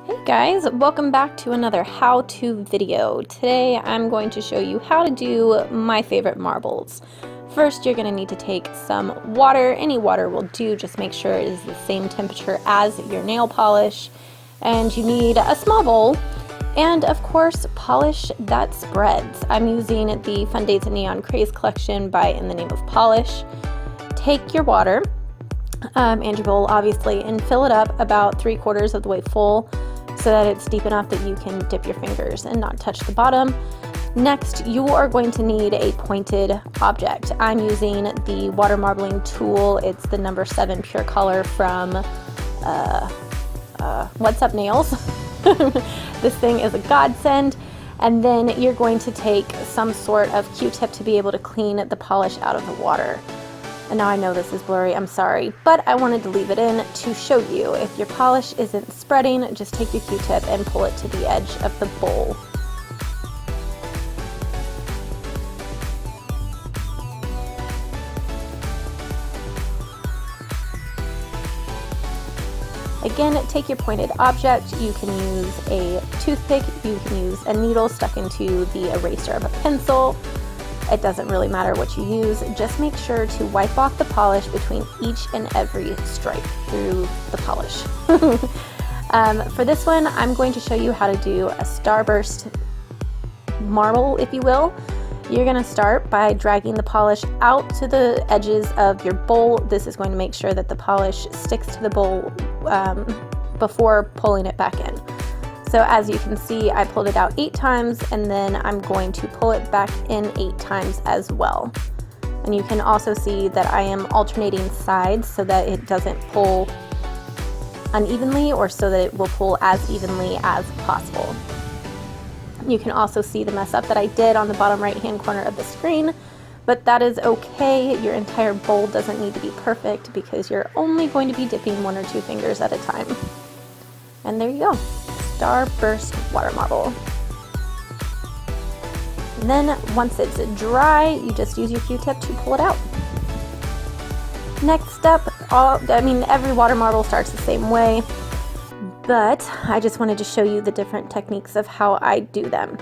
Hey guys, welcome back to another how-to video. Today I'm going to show you how to do my favorite marbles. First, you're going to need to take some water. Any water will do, just make sure it is the same temperature as your nail polish. And you need a small bowl and of course polish that spreads. I'm using the Fun Days of Neon Craze collection by In the Name of Polish. Take your water and your bowl obviously and fill it up about 3/4 of the way full, so that it's deep enough that you can dip your fingers and not touch the bottom. Next, you are going to need a pointed object. I'm using the water marbling tool. It's the number 7 pure color from What's Up Nails. This thing is a godsend. And then you're going to take some sort of Q-tip to be able to clean the polish out of the water. And now I know this is blurry, I'm sorry, but I wanted to leave it in to show you. If your polish isn't spreading, just take your Q-tip and pull it to the edge of the bowl. Again, take your pointed object. You can use a toothpick, you can use a needle stuck into the eraser of a pencil. It doesn't really matter what you use, just make sure to wipe off the polish between each and every stripe through the polish. For this one, I'm going to show you how to do a starburst marble, if you will. You're going to start by dragging the polish out to the edges of your bowl. This is going to make sure that the polish sticks to the bowl before pulling it back in. So as you can see, I pulled it out 8 times and then I'm going to pull it back in 8 times as well. And you can also see that I am alternating sides so that it doesn't pull unevenly, or so that it will pull as evenly as possible. You can also see the mess up that I did on the bottom right hand corner of the screen, but that is okay. Your entire bowl doesn't need to be perfect because you're only going to be dipping 1 or 2 fingers at a time. And there you go. Starburst water marble. And then once it's dry, you just use your Q-tip to pull it out. Next up, every water marble starts the same way, but I just wanted to show you the different techniques of how I do them.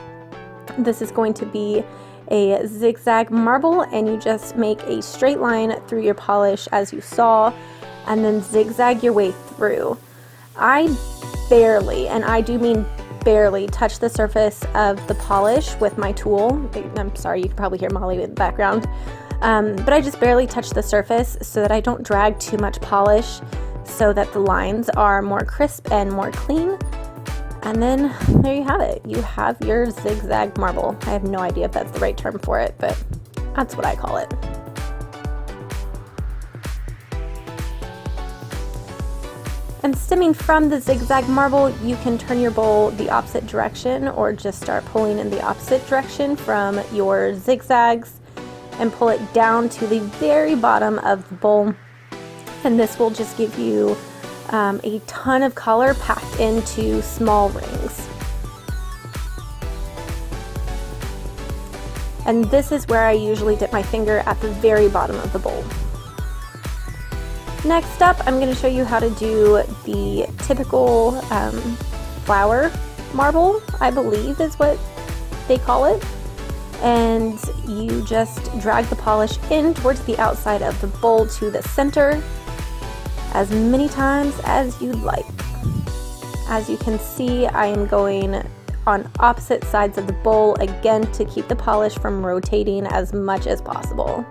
This is going to be a zigzag marble, and you just make a straight line through your polish as you saw, and then zigzag your way through. I barely, and I do mean barely, touch the surface of the polish with my tool. I'm sorry, you can probably hear Molly in the background. But I just barely touch the surface so that I don't drag too much polish, so that the lines are more crisp and more clean. And then there you have it. You have your zigzag marble. I have no idea if that's the right term for it, but that's what I call it. And stemming from the zigzag marble, you can turn your bowl the opposite direction, or just start pulling in the opposite direction from your zigzags and pull it down to the very bottom of the bowl. And this will just give you a ton of color packed into small rings. And this is where I usually dip my finger, at the very bottom of the bowl. Next up, I'm going to show you how to do the typical flower marble, I believe is what they call it. And you just drag the polish in towards the outside of the bowl to the center as many times as you'd like. As you can see, I am going on opposite sides of the bowl again to keep the polish from rotating as much as possible.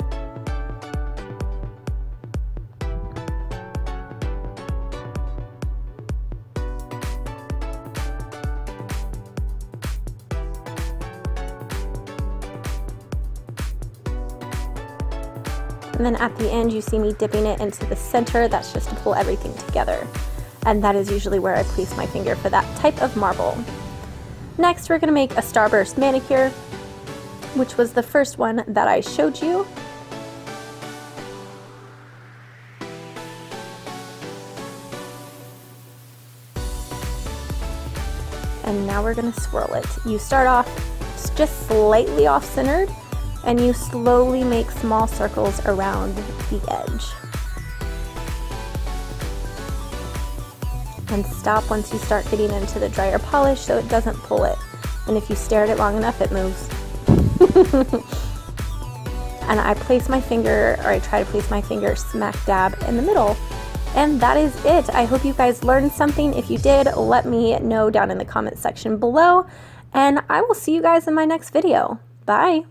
And then at the end, you see me dipping it into the center. That's just to pull everything together. And that is usually where I place my finger for that type of marble. Next, we're going to make a starburst manicure, which was the first one that I showed you. And now we're going to swirl it. You start off just slightly off-centered, and you slowly make small circles around the edge. and stop once you start getting into the drier polish so it doesn't pull it. And if you stare at it long enough, it moves. And I place my finger, or I try to place my finger smack dab in the middle. And that is it. I hope you guys learned something. If you did, let me know down in the comment section below. And I will see you guys in my next video. Bye.